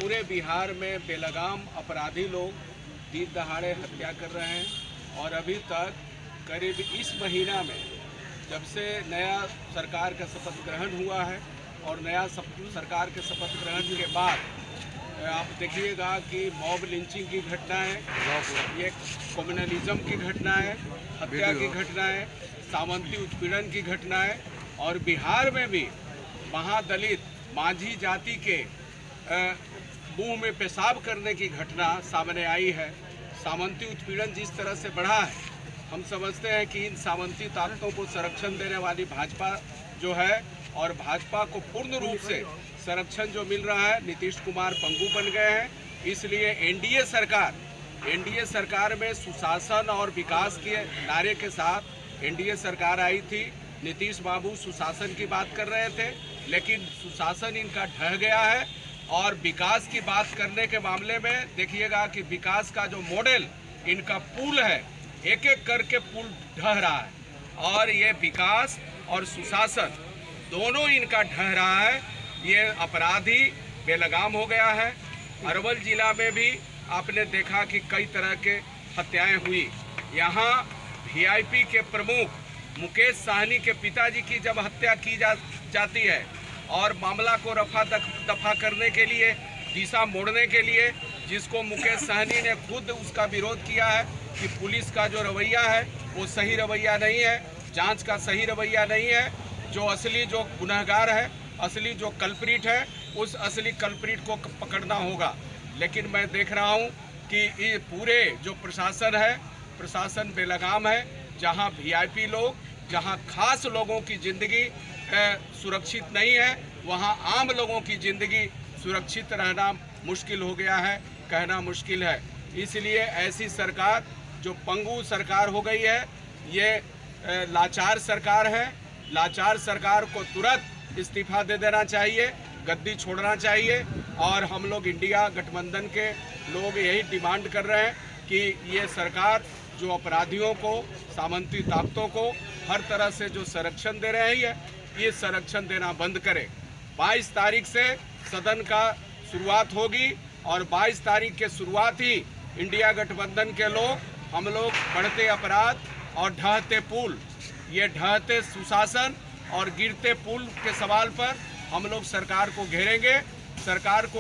पूरे बिहार में बेलगाम अपराधी लोग दिन दहाड़े हत्या कर रहे हैं और अभी तक करीब इस महीना में जब से नया सरकार का शपथ ग्रहण हुआ है और नया सरकार के शपथ ग्रहण के बाद आप देखिएगा कि मॉब लिंचिंग की घटना है, ये कम्युनलिज्म की घटना है, हत्या की घटना है, सामंती उत्पीड़न की घटना है और बिहार में भी महादलित माझी जाति के मुंह में पेशाब करने की घटना सामने आई है। सामंती उत्पीड़न जिस तरह से बढ़ा है, हम समझते हैं कि इन सामंती ताकतों को संरक्षण देने वाली भाजपा जो है और भाजपा को पूर्ण रूप से संरक्षण जो मिल रहा है, नीतीश कुमार पंगु बन गए हैं। इसलिए एनडीए सरकार में सुशासन और विकास के नारे के साथ एनडीए सरकार आई थी। नीतीश बाबू सुशासन की बात कर रहे थे, लेकिन सुशासन इनका ढह गया है और विकास की बात करने के मामले में देखिएगा कि विकास का जो मॉडल इनका पुल है, एक एक करके पुल ढह रहा है और ये विकास और सुशासन दोनों इनका ढह रहा है। ये अपराधी बेलगाम हो गया है। अरवल जिला में भी आपने देखा कि कई तरह के हत्याएं हुई। यहाँ वीआईपी के प्रमुख मुकेश साहनी के पिताजी की जब हत्या की जाती है और मामला को रफा दफा करने के लिए, दिशा मोड़ने के लिए, जिसको मुकेश साहनी ने खुद उसका विरोध किया है कि पुलिस का जो रवैया है वो सही रवैया नहीं है, जांच का सही रवैया नहीं है। जो असली जो गुनहगार है, असली जो कल्प्रिट है, उस असली कल्प्रिट को पकड़ना होगा। लेकिन मैं देख रहा हूँ कि ये पूरे जो प्रशासन है, प्रशासन बेलगाम है। जहाँ वीआईपी लोग, जहाँ खास लोगों की ज़िंदगी सुरक्षित नहीं है, वहाँ आम लोगों की ज़िंदगी सुरक्षित रहना मुश्किल हो गया है, कहना मुश्किल है। इसलिए ऐसी सरकार जो पंगु सरकार हो गई है, ये लाचार सरकार है। लाचार सरकार को तुरंत इस्तीफा दे देना चाहिए, गद्दी छोड़ना चाहिए। और हम लोग इंडिया गठबंधन के लोग यही डिमांड कर रहे हैं कि ये सरकार जो अपराधियों को, सामंती ताकतों को हर तरह से जो संरक्षण दे रही है, ये संरक्षण देना बंद करे। 22 तारीख से सदन का शुरुआत होगी और 22 तारीख के शुरुआत ही इंडिया गठबंधन के लोग, हम लोग बढ़ते अपराध और ढहते पुल, ये ढहते सुशासन और गिरते पुल के सवाल पर हम लोग सरकार को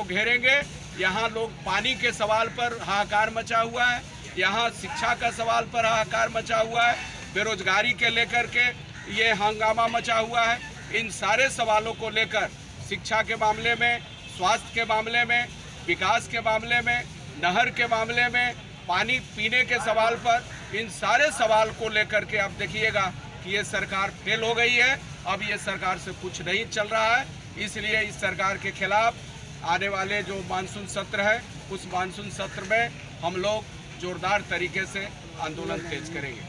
घेरेंगे। यहाँ लोग पानी के सवाल पर हाहाकार मचा हुआ है, यहाँ शिक्षा का सवाल पर हाहाकार मचा हुआ है, बेरोजगारी के लेकर के ये हंगामा मचा हुआ है। इन सारे सवालों को लेकर, शिक्षा के मामले में, स्वास्थ्य के मामले में, विकास के मामले में, नहर के मामले में, पानी पीने के सवाल पर, इन सारे सवाल को लेकर के आप देखिएगा कि ये सरकार फेल हो गई है। अब ये सरकार से कुछ नहीं चल रहा है। इसलिए इस सरकार के खिलाफ आने वाले जो मानसून सत्र है, उस मानसून सत्र में हम लोग जोरदार तरीके से आंदोलन तेज करेंगे।